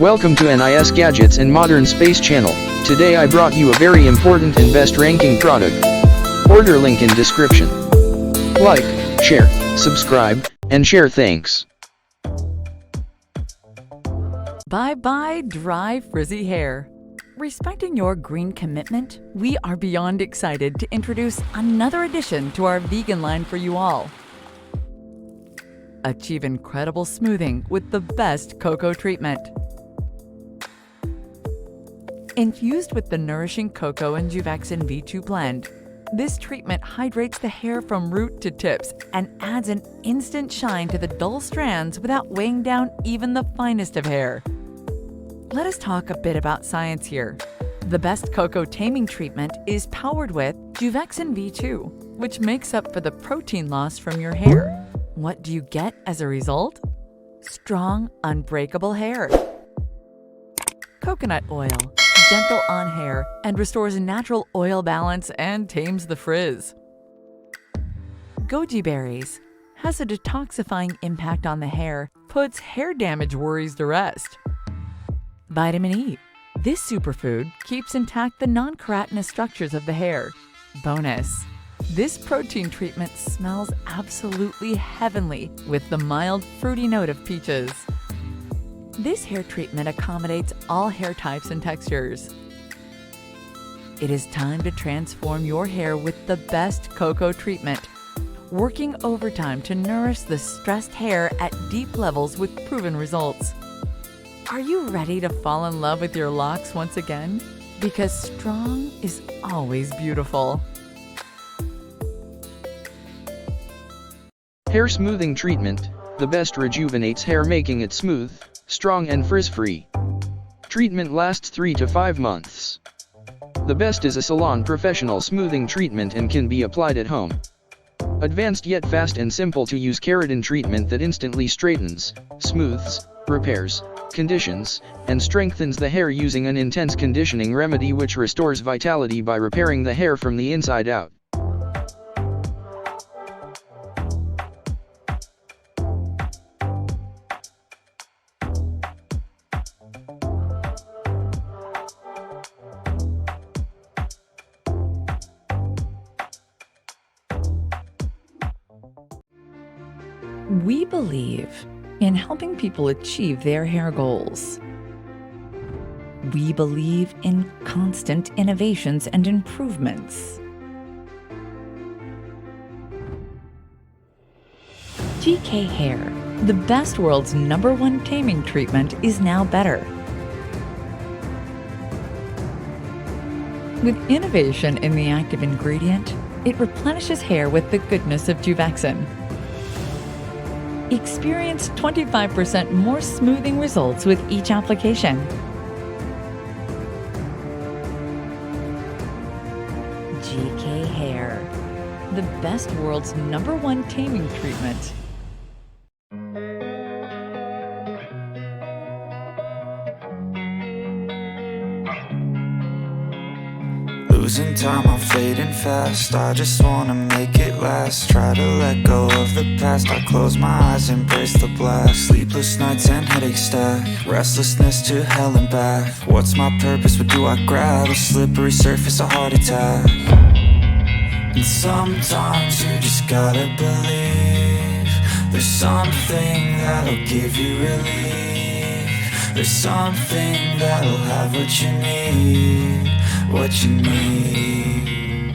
Welcome to NisGadgets and Modern Space channel. Today I brought you a very important and best ranking product. Order link in description. Like, share, subscribe, and share. Thanks. Bye-bye dry, frizzy hair. Respecting your green commitment, we are beyond excited to introduce another addition to our vegan line for you all. Achieve incredible smoothing with the best cocoa treatment. Infused with the nourishing cocoa and Juvexin V2 blend, this treatment hydrates the hair from root to tips and adds an instant shine to the dull strands without weighing down even the finest of hair. Let us talk a bit about science here. The best cocoa taming treatment is powered with Juvexin V2, which makes up for the protein loss from your hair. What do you get as a result? Strong, unbreakable hair. Coconut oil, gentle on hair, and restores natural oil balance and tames the frizz. Goji berries has a detoxifying impact on the hair, puts hair damage worries to rest. Vitamin E. This superfood keeps intact the non-keratinous structures of the hair. Bonus. This protein treatment smells absolutely heavenly with the mild, fruity note of peaches. This hair treatment accommodates all hair types and textures. It is time to transform your hair with the best cocoa treatment, working overtime to nourish the stressed hair at deep levels with proven results. Are you ready to fall in love with your locks once again? Because strong is always beautiful. Hair smoothing treatment. The best rejuvenates hair, making it smooth, strong and frizz-free. Treatment lasts 3 to 5 months. The best is a salon professional smoothing treatment and can be applied at home. Advanced yet fast and simple to use keratin treatment that instantly straightens, smooths, repairs, conditions, and strengthens the hair using an intense conditioning remedy which restores vitality by repairing the hair from the inside out. We believe in helping people achieve their hair goals. We believe in constant innovations and improvements. GK Hair, the best world's #1 taming treatment, is now better. With innovation in the active ingredient, it replenishes hair with the goodness of Juvexin. Experience 25% more smoothing results with each application. GK Hair, the best world's #1 taming treatment. Losing time, I'm fading fast. I just wanna make it last. Try to let go of the past. I close my eyes, embrace the blast. Sleepless nights and headache stack. Restlessness to hell and back. What's my purpose? What do I grab? A slippery surface, a heart attack. And sometimes you just gotta believe there's something that'll give you relief. There's something that'll have what you need. What you need.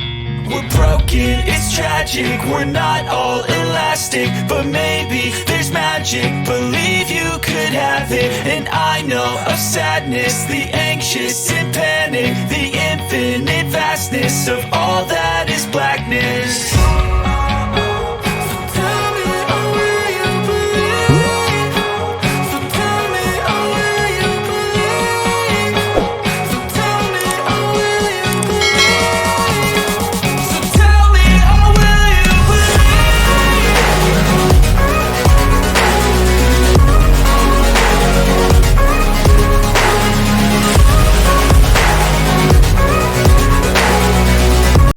We're broken, it's tragic. We're not all elastic, but maybe there's magic. Believe you could have it. And I know of sadness, the anxious and panic, the infinite vastness of all that is blackness.